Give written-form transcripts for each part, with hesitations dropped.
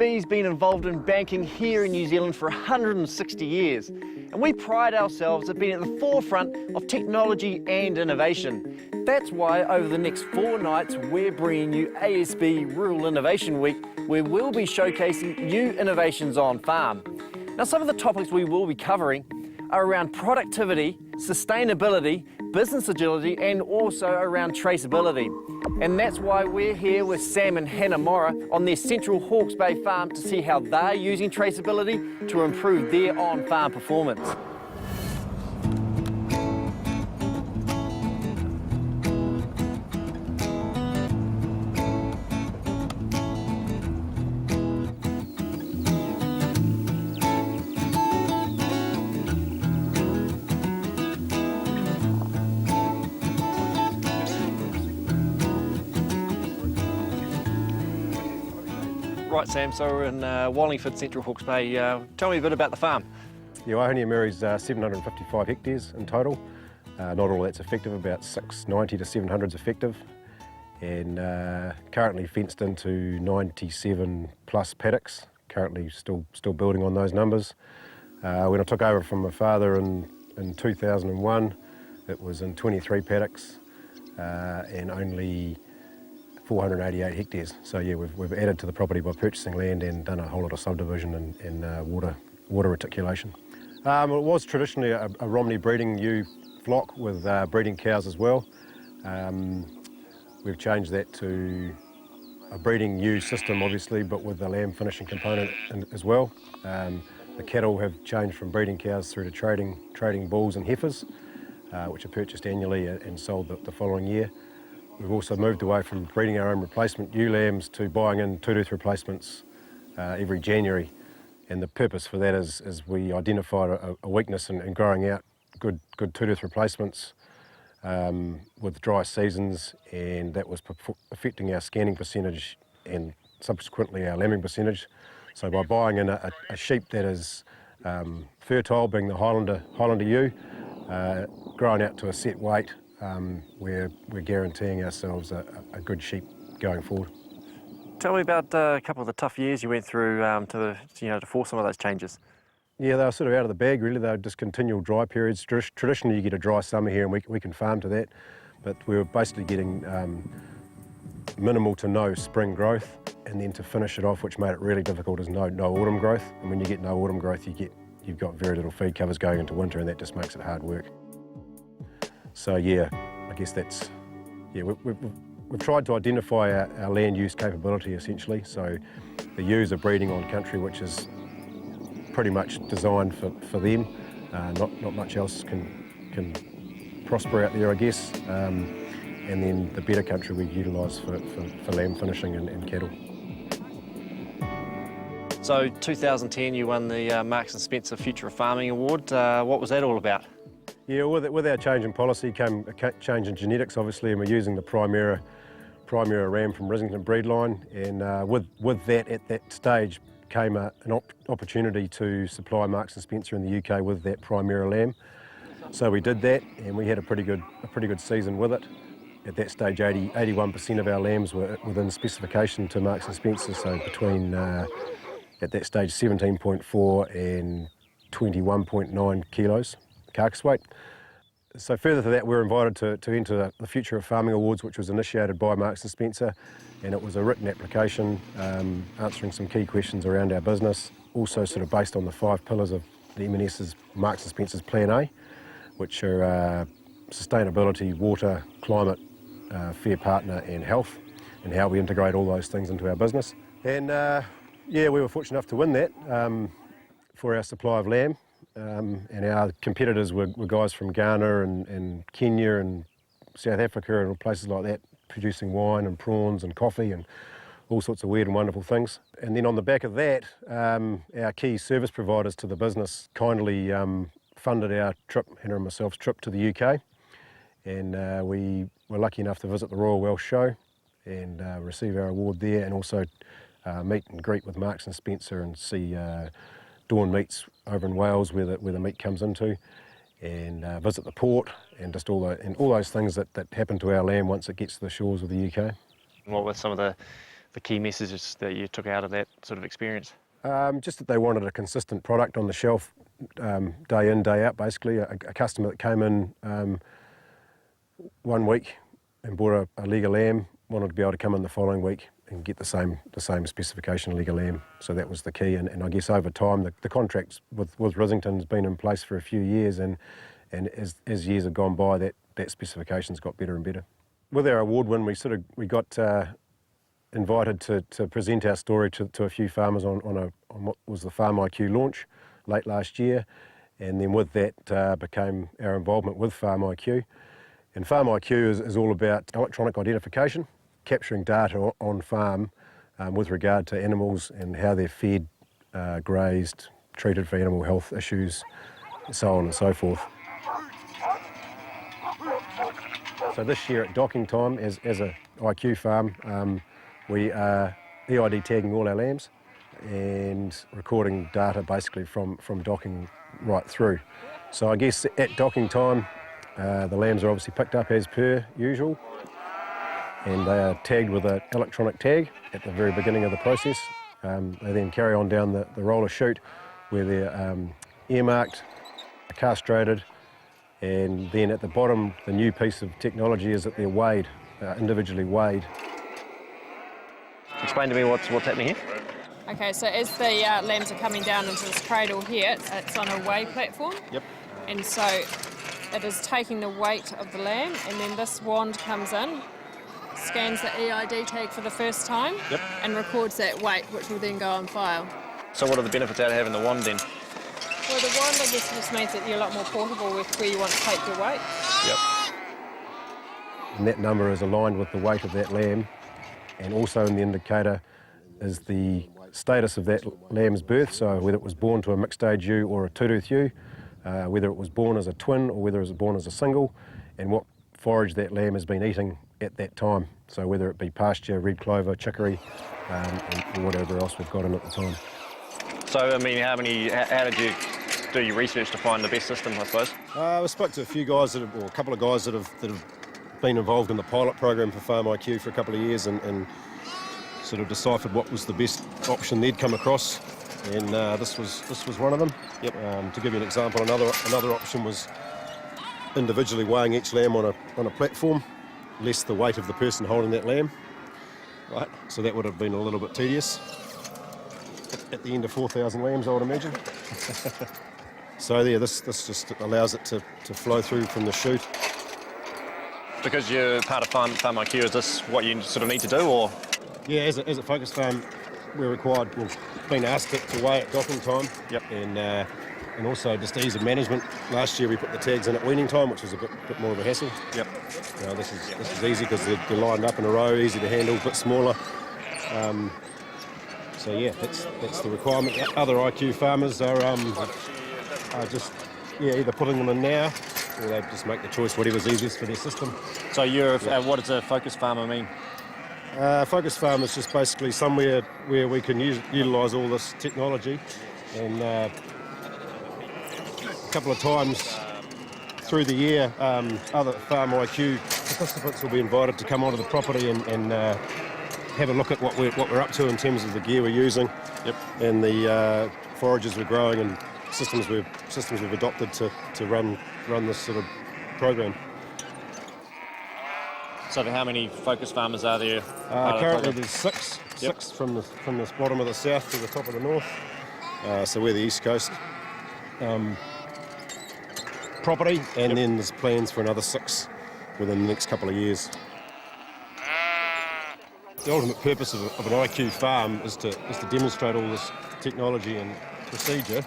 ASB's been involved in banking here in New Zealand for 160 years, and we pride ourselves at being at the forefront of technology and innovation. That's why over the next 4 nights we're bringing you ASB Rural Innovation Week, where we'll be showcasing new innovations on farm. Now, some of the topics we will be covering are around productivity, sustainability, business agility, and also around traceability. And that's why we're here with Sam and Hannah Morra on their central Hawke's Bay farm to see how they're using traceability to improve their on-farm performance. Right, Sam, so we're in Wallingford, Central Hawke's Bay. Tell me a bit about the farm. Yeah, Waihonia Mary's 755 hectares in total. Not all that's effective, about 690 to 700 is effective. And currently fenced into 97 plus paddocks, currently still building on those numbers. When I took over from my father in 2001, it was in 23 paddocks and only 488 hectares. So yeah, we've added to the property by purchasing land and done a whole lot of subdivision and water reticulation. It was traditionally a Romney breeding ewe flock with breeding cows as well. We've changed that to a breeding ewe system, obviously, but with the lamb finishing component as well. The cattle have changed from breeding cows through to trading bulls and heifers, which are purchased annually and sold the following year. We've also moved away from breeding our own replacement ewe lambs to buying in two-tooth replacements every January. And the purpose for that is we identified a weakness in growing out good two-tooth replacements with dry seasons, and that was affecting our scanning percentage and subsequently our lambing percentage. So by buying in a sheep that is fertile, being the Highlander ewe, growing out to a set weight, we're guaranteeing ourselves a good sheep going forward. Tell me about a couple of the tough years you went through to force some of those changes. Yeah, they were sort of out of the bag really. They were just continual dry periods. Traditionally you get a dry summer here and we can farm to that, but we were basically getting minimal to no spring growth, and then to finish it off, which made it really difficult, is no autumn growth. And when you get no autumn growth, you've got very little feed covers going into winter, and that just makes it hard work. So yeah, I guess that's, yeah, we've tried to identify our land use capability essentially. So the ewes are breeding on country which is pretty much designed for them. Not much else can prosper out there, I guess. And then the better country we utilise for lamb finishing and cattle. So 2010 you won the Marks & Spencer Future of Farming Award. What was that all about? Yeah, with our change in policy came a change in genetics, obviously, and we're using the Primera ram from Risington Breedline, and with that, at that stage, came an opportunity to supply Marks & Spencer in the UK with that Primera lamb. So we did that, and we had a pretty good season with it. At that stage, 81% of our lambs were within specification to Marks & Spencer, so between, at that stage, 17.4 and 21.9 kilos carcass weight. So further to that, we were invited to enter the Future of Farming Awards, which was initiated by Marks & Spencer, and it was a written application answering some key questions around our business, also sort of based on the 5 pillars of the M&S's Marks & Spencer's Plan A, which are sustainability, water, climate, fair partner and health, and how we integrate all those things into our business. And yeah, we were fortunate enough to win that for our supply of lamb. And our competitors were guys from Ghana and Kenya and South Africa and places like that, producing wine and prawns and coffee and all sorts of weird and wonderful things. And then on the back of that, our key service providers to the business kindly funded our trip, Hannah and myself's trip to the UK. And we were lucky enough to visit the Royal Welsh Show and receive our award there, and also meet and greet with Marks & Spencer and see Dawn Meats over in Wales where the meat comes into, and visit the port, and just all those things that happen to our lamb once it gets to the shores of the UK. What were some of the the key messages that you took out of that sort of experience? Just that they wanted a consistent product on the shelf, day in, day out, basically. A customer that came in 1 week and bought a Liga lamb wanted to be able to come in the following week and get the same specification Liga lamb. So that was the key. And I guess over time, the contracts with Rissington's been in place for a few years, and as years have gone by, that specification's got better and better. With our award win, we got invited to present our story to a few farmers on what was the FarmIQ launch late last year, and then with that became our involvement with FarmIQ. And FarmIQ is all about electronic identification, capturing data on farm with regard to animals and how they're fed, grazed, treated for animal health issues, so on and so forth. So this year at docking time, as a IQ farm, we are EID tagging all our lambs and recording data basically from docking right through. So I guess at docking time, the lambs are obviously picked up as per usual, and they are tagged with an electronic tag at the very beginning of the process. They then carry on down the roller chute where they're earmarked, castrated, and then at the bottom, the new piece of technology is that they're weighed, individually weighed. Explain to me what's happening here. Okay, so as the lambs are coming down into this cradle here, it's on a weigh platform. Yep. And so it is taking the weight of the lamb, and then this wand comes in, scans the EID tag for the first time, Yep. and records that weight, which will then go on file. So what are the benefits out of having the wand then? Well, the wand, I guess, just makes it you're a lot more portable with where you want to take your weight. Yep. And that number is aligned with the weight of that lamb, and also in the indicator is the status of that lamb's birth, so whether it was born to a mixed age ewe or a two-tooth ewe, whether it was born as a twin or whether it was born as a single, and what forage that lamb has been eating at that time. So whether it be pasture, red clover, chicory, and whatever else we've got in at the time. So, I mean, how did you do your research to find the best system, I suppose? I spoke to a few guys, or a couple of guys that have been involved in the pilot program for FarmIQ for a couple of years, and sort of deciphered what was the best option they'd come across, and this was one of them. Yep. To give you an example, another option was individually weighing each lamb on a platform, less the weight of the person holding that lamb. Right. So that would have been a little bit tedious at the end of 4,000 lambs, I would imagine. So yeah, this just allows it to flow through from the chute. Because you're part of FarmIQ, is this what you sort of need to do, or? Yeah, as a focus farm, we're required, we've been asked to weigh at docking time. Yep. And also just ease of management. Last year we put the tags in at weaning time, which was a bit more of a hassle. Yep. This is easy because they're lined up in a row, easy to handle, a bit smaller. So yeah, that's the requirement. Other IQ farmers are just either putting them in now, or they just make the choice whatever's easiest for their system. So what does a focus farmer mean? Focus farm is just basically somewhere where we can utilise all this technology, and a couple of times through the year, other FarmIQ participants will be invited to come onto the property and have a look at what we're up to in terms of the gear we're using, Yep. and the forages we're growing and systems we've adopted to run this sort of program. So how many focus farmers are there? Currently there's six. Yep. Six from the bottom of the south to the top of the north. So we're the east coast property, and then there's plans for another 6 within the next couple of years. The ultimate purpose of an IQ farm is to demonstrate all this technology and procedure,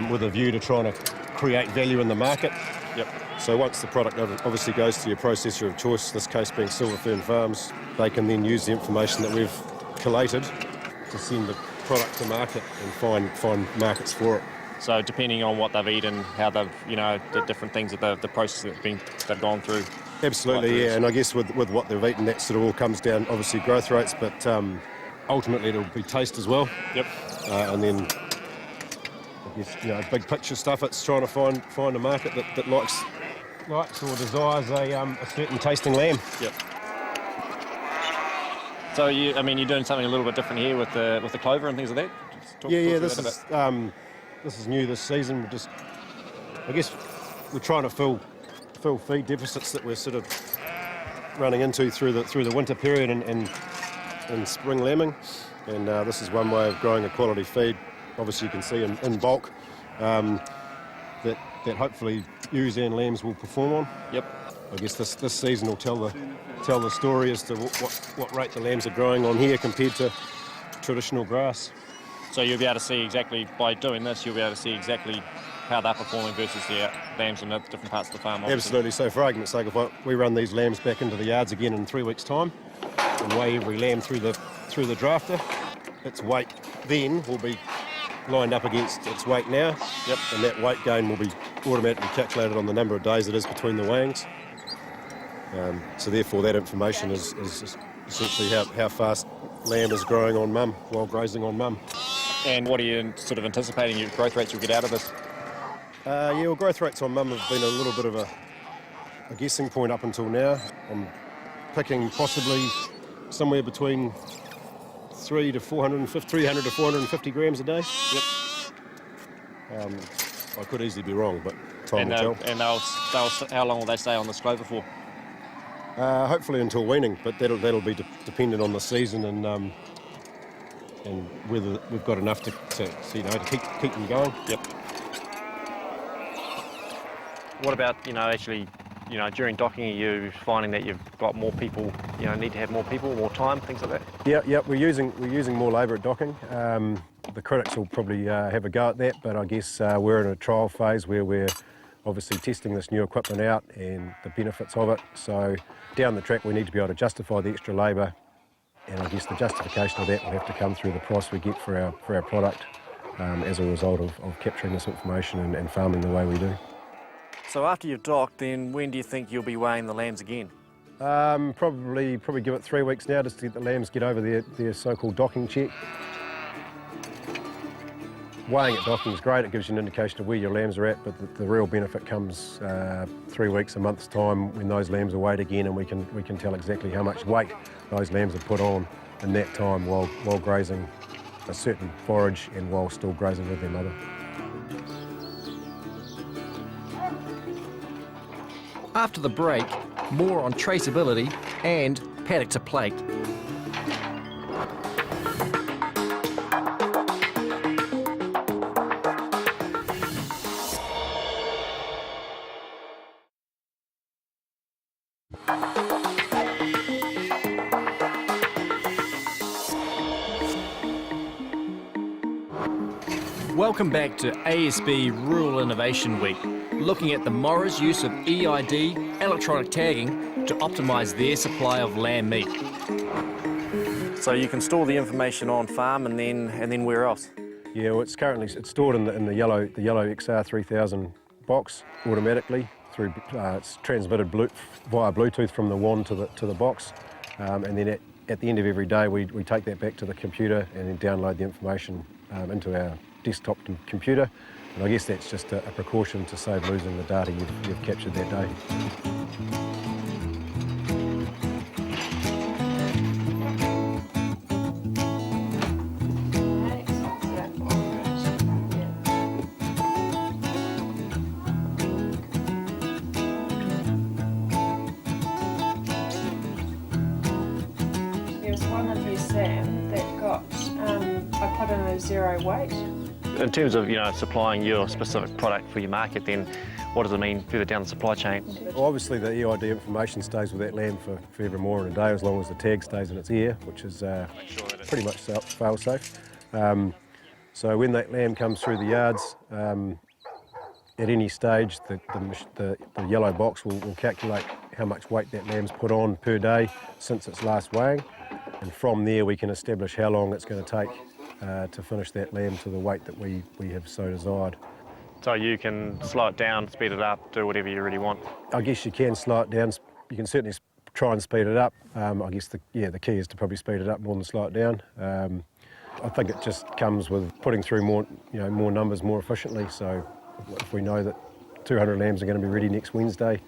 with a view to trying to create value in the market. Yep. So once the product obviously goes to your processor of choice, this case being Silver Fern Farms, they can then use the information that we've collated to send the product to market and find markets for it. So depending on what they've eaten, how they've, the different things that the process they've gone through. Absolutely, yeah, and I guess with what they've eaten, that sort of all comes down, obviously growth rates, but ultimately it'll be taste as well. Yep. And then, I guess, big picture stuff, it's trying to find a market that likes or desires a certain tasting lamb. Yep. So you're doing something a little bit different here with the clover and things like that? This is new this season. I guess we're trying to fill feed deficits that we're sort of running into through the winter period and spring lambing, and this is one way of growing a quality feed. Obviously, you can see in bulk that hopefully ewes and lambs will perform on. Yep. I guess this season will tell the story as to what rate the lambs are growing on here compared to traditional grass. So you'll be able to see exactly, by doing this, you'll be able to see exactly how they're performing versus the lambs in the different parts of the farm. Obviously. Absolutely. So for argument's sake, if we run these lambs back into the yards again in 3 weeks' time and weigh every lamb through the drafter, its weight then will be lined up against its weight now. Yep. And that weight gain will be automatically calculated on the number of days it is between the weighings. So therefore that information is essentially how fast lamb is growing on mum while grazing on mum. And what are you sort of anticipating your growth rates you'll get out of this? Growth rates on mum have been a little bit of a guessing point up until now. I'm picking possibly somewhere between 300 to 450 grams a day. Yep. I could easily be wrong, but time will tell. And how long will they stay on this clover for? Hopefully until weaning, but that'll be dependent on the season and whether we've got enough to keep them going. Yep. What about during docking, are you finding that you've got more people, need to have more people, more time, things like that? Yeah, we're using more labour at docking. The critics will probably have a go at that, but I guess we're in a trial phase where we're obviously testing this new equipment out and the benefits of it. So down the track we need to be able to justify the extra labour, and I guess the justification of that will have to come through the price we get for our product as a result of capturing this information and farming the way we do. So after you've docked, then when do you think you'll be weighing the lambs again? Probably give it 3 weeks now just to get the lambs get over their so-called docking check. Weighing at docking is great, it gives you an indication of where your lambs are at, but the real benefit comes 3 weeks, a month's time when those lambs are weighed again, and we can tell exactly how much weight those lambs have put on in that time while grazing a certain forage and while still grazing with their mother. After the break, more on traceability and paddock to plate. Welcome back to ASB Rural Innovation Week, looking at the Morris use of EID electronic tagging to optimise their supply of lamb meat. So you can store the information on farm and then where else? Yeah, well, it's stored in the yellow XR3000 box automatically through it's transmitted via Bluetooth from the wand to the box, and then at the end of every day we take that back to the computer and then download the information into our desktop computer, and I guess that's just a precaution to save losing the data you've captured that day. There was one of these Sam that got, I put in a zero weight. In terms of supplying your specific product for your market, then what does it mean further down the supply chain? Well, obviously the EID information stays with that lamb for every more in a day as long as the tag stays in its ear, which is pretty much fail-safe. So when that lamb comes through the yards, at any stage the yellow box will calculate how much weight that lamb's put on per day since its last weighing, and from there we can establish how long it's going to take to finish that lamb to the weight that we have so desired. So you can slow it down, speed it up, do whatever you really want? I guess you can slow it down. You can certainly try and speed it up. I guess the key is to probably speed it up more than slow it down. I think it just comes with putting through more numbers more efficiently. So if we know that 200 lambs are going to be ready next Wednesday,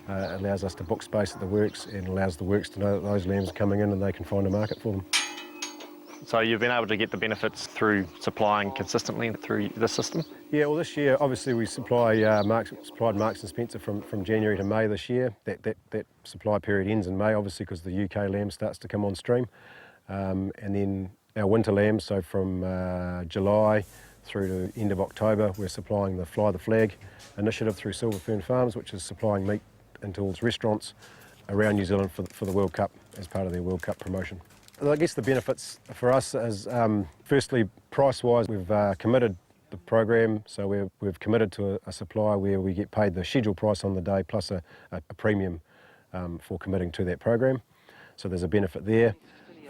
It allows us to book space at the works and allows the works to know that those lambs are coming in and they can find a market for them. So you've been able to get the benefits through supplying consistently through the system? Yeah, well this year obviously we supplied Marks and Spencer from January to May this year. That supply period ends in May obviously because the UK lamb starts to come on stream. And then our winter lambs, so from July through to end of October, we're supplying the Fly the Flag initiative through Silver Fern Farms, which is supplying meat into its restaurants around New Zealand for the World Cup as part of their World Cup promotion. I guess the benefits for us is firstly price-wise, we've committed the program, so we've committed to a supply where we get paid the schedule price on the day plus a premium for committing to that program. So there's a benefit there.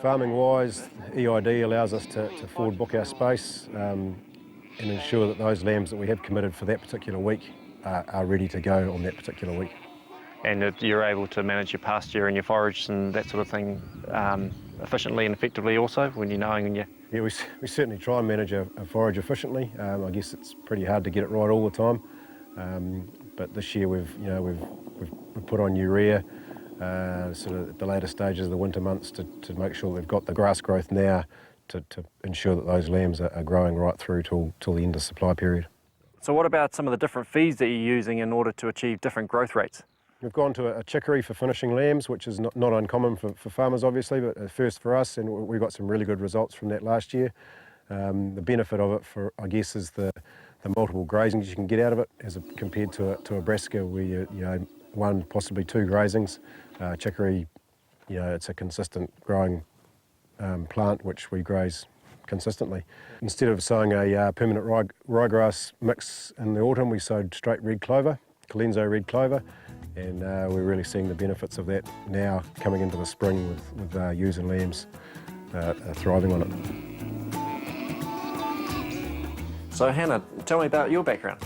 Farming-wise, EID allows us to forward book our space and ensure that those lambs that we have committed for that particular week are ready to go on that particular week. And that you're able to manage your pasture and your forage and that sort of thing efficiently and effectively also when you're knowing when you... Yeah, we certainly try and manage our forage efficiently. I guess it's pretty hard to get it right all the time. But this year we've put on urea sort of at the later stages of the winter months to make sure they've got the grass growth now to ensure that those lambs are growing right through till the end of the supply period. So what about some of the different feeds that you're using in order to achieve different growth rates? We've gone to a chicory for finishing lambs, which is not uncommon for farmers obviously, but a first for us, and we got some really good results from that last year. The benefit of it, I guess, is the multiple grazings you can get out of it as compared to a brassica where you know, one, possibly two grazings. Chicory, you know, it's a consistent growing plant which we graze consistently. Instead of sowing a permanent ryegrass mix in the autumn, we sowed straight red clover, Colenso red clover, and we're really seeing the benefits of that now coming into the spring with ewes and lambs thriving on it. So Hannah, tell me about your background.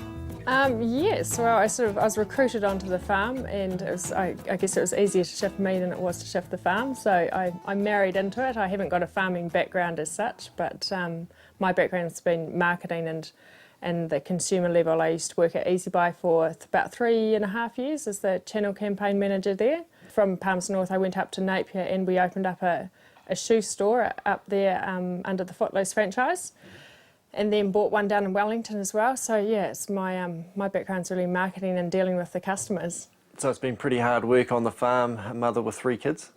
Yes, well, I was recruited onto the farm, and I guess it was easier to shift me than it was to shift the farm. So I married into it. I haven't got a farming background as such, but my background's been marketing and the consumer level. I used to work at EasyBuy for about 3.5 years as the channel campaign manager there. From Palmerston North, I went up to Napier and we opened up a shoe store up there under the Footloose franchise. And then bought one down in Wellington as well. So yeah, it's my background's really marketing and dealing with the customers. So it's been pretty hard work on the farm, a mother with 3 kids?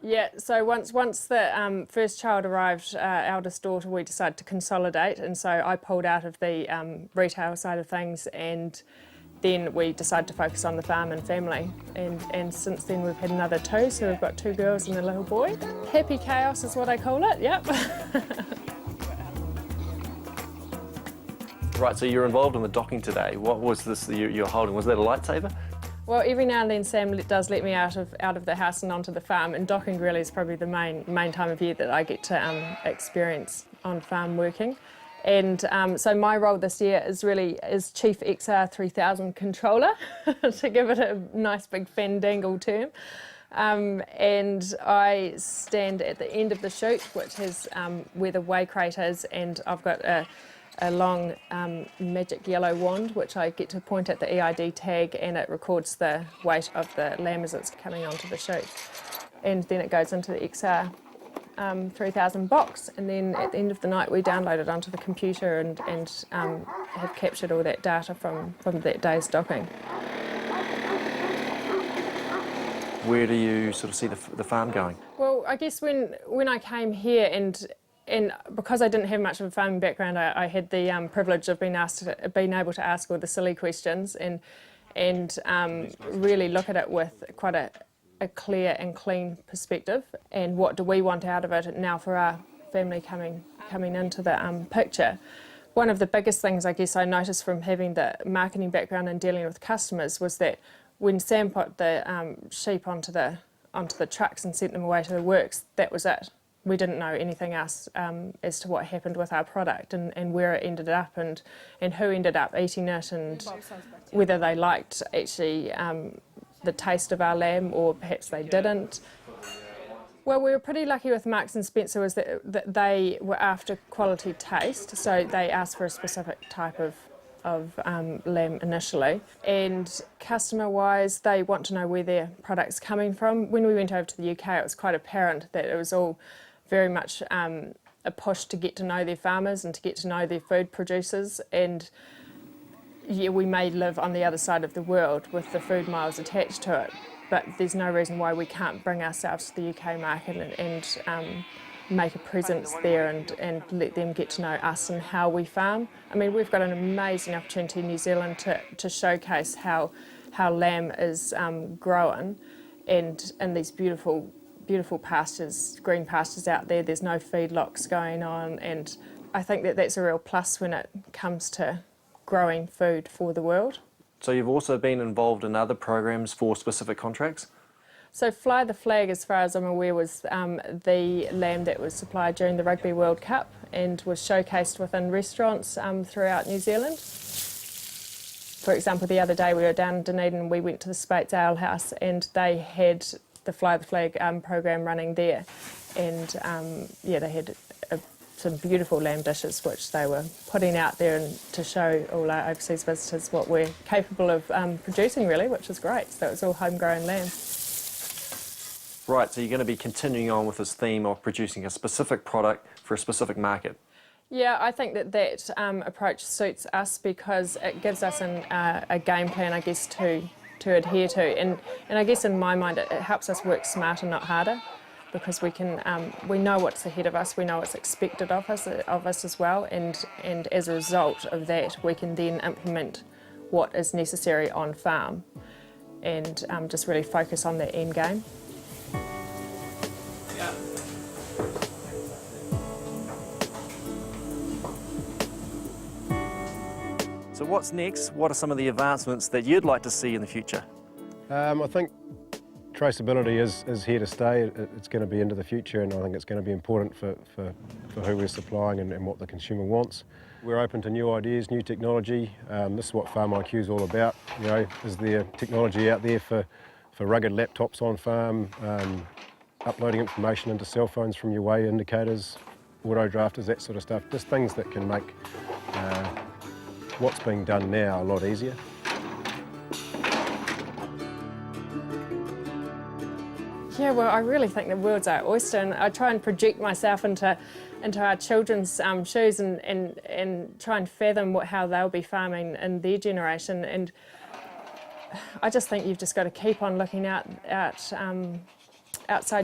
Yeah, so once the first child arrived, our eldest daughter, we decided to consolidate, and so I pulled out of the retail side of things, and then we decided to focus on the farm and family. And since then we've had another 2, so we've got 2 girls and a little boy. Happy chaos is what I call it, yep. Right, so you're involved in the docking today. What was this that you're holding? Was that a lightsaber? Well, every now and then Sam does let me out of the house and onto the farm, and docking really is probably the main time of year that I get to experience on farm working. And so my role this year is Chief XR 3000 Controller, to give it a nice big fandangle term. And I stand at the end of the chute, which is where the weigh crate is, and I've got a long magic yellow wand which I get to point at the EID tag, and it records the weight of the lamb as it's coming onto the chute. And then it goes into the XR 3000 box, and then at the end of the night we download it onto the computer and have captured all that data from that day's docking. Where do you sort of see the farm going? Well, I guess when I came here and because I didn't have much of a farming background, I had the privilege of being able to ask all the silly questions and really look at it with quite a clear and clean perspective. And what do we want out of it now for our family coming into the picture? One of the biggest things I guess I noticed from having the marketing background and dealing with customers was that when Sam put the sheep onto the trucks and sent them away to the works, that was it. We didn't know anything else as to what happened with our product and where it ended up and who ended up eating it and whether they liked actually the taste of our lamb or perhaps they didn't. Well, we were pretty lucky with Marks and Spencer was that they were after quality taste, so they asked for a specific type of lamb initially. And customer-wise, they want to know where their product's coming from. When we went over to the UK, it was quite apparent that it was all very much a push to get to know their farmers and to get to know their food producers. And yeah, we may live on the other side of the world with the food miles attached to it, but there's no reason why we can't bring ourselves to the UK market and make a presence there and let them get to know us and how we farm. I mean, we've got an amazing opportunity in New Zealand to showcase how lamb is grown, and in these beautiful pastures, green pastures out there. There's no feedlots going on, and I think that that's a real plus when it comes to growing food for the world. So you've also been involved in other programs for specific contracts? So Fly the Flag, as far as I'm aware, was the lamb that was supplied during the Rugby World Cup and was showcased within restaurants throughout New Zealand. For example, the other day we were down in Dunedin, we went to the Speight's Ale House and they had the Fly the Flag program running there, and yeah, they had some beautiful lamb dishes which they were putting out there and to show all our overseas visitors what we're capable of producing, really, which is great. So it was all homegrown lamb. Right, so you're going to be continuing on with this theme of producing a specific product for a specific market. Yeah, I think that approach suits us because it gives us a game plan, I guess, to adhere to. And I guess in my mind it helps us work smarter, not harder, because we know what's ahead of us, we know what's expected of us as well, and as a result of that we can then implement what is necessary on farm and just really focus on the end game. So what's next? What are some of the advancements that you'd like to see in the future? I think traceability is here to stay. It's going to be into the future, and I think it's going to be important for who we're supplying and what the consumer wants. We're open to new ideas, new technology. This is what FarmIQ is all about. You know, is there technology out there for rugged laptops on farm, uploading information into cell phones from your weigh indicators, auto drafters, that sort of stuff. Just things that can make what's being done now a lot easier. Yeah, well, I really think the world's our oyster, and I try and project myself into our children's shoes and try and fathom how they'll be farming in their generation. And I just think you've just got to keep on looking outside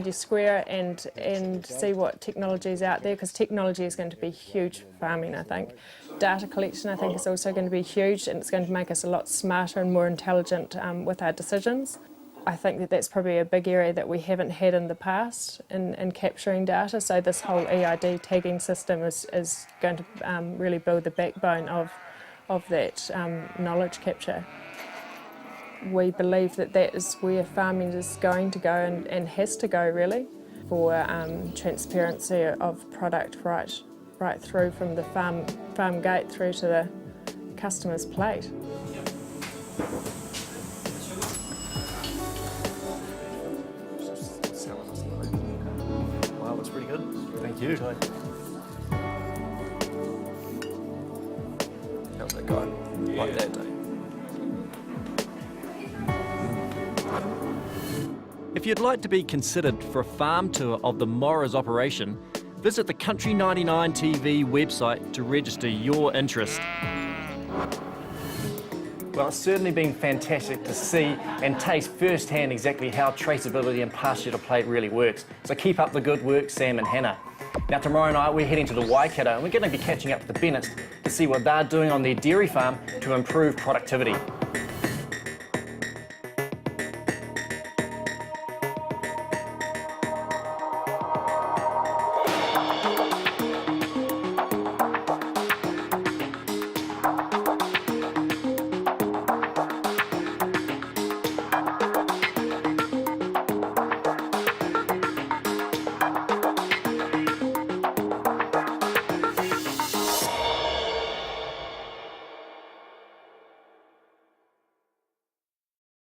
your square and see what technology is out there, because technology is going to be huge for farming, I think. Data collection, I think, is also going to be huge, and it's going to make us a lot smarter and more intelligent with our decisions. I think that that's probably a big area that we haven't had in the past in capturing data, so this whole EID tagging system is going to really build the backbone of that knowledge capture. We believe that that is where farming is going to go and has to go, really, for transparency of product right through from the farm gate through to the customer's plate. Wow, that's pretty good. Thank you. How's that going? Like that, Dave? If you'd like to be considered for a farm tour of the Morris operation, visit the Country 99 TV website to register your interest. Well, it's certainly been fantastic to see and taste firsthand exactly how traceability and pasture to plate really works. So keep up the good work, Sam and Hannah. Now tomorrow night we're heading to the Waikato and we're going to be catching up with the Bennetts to see what they're doing on their dairy farm to improve productivity.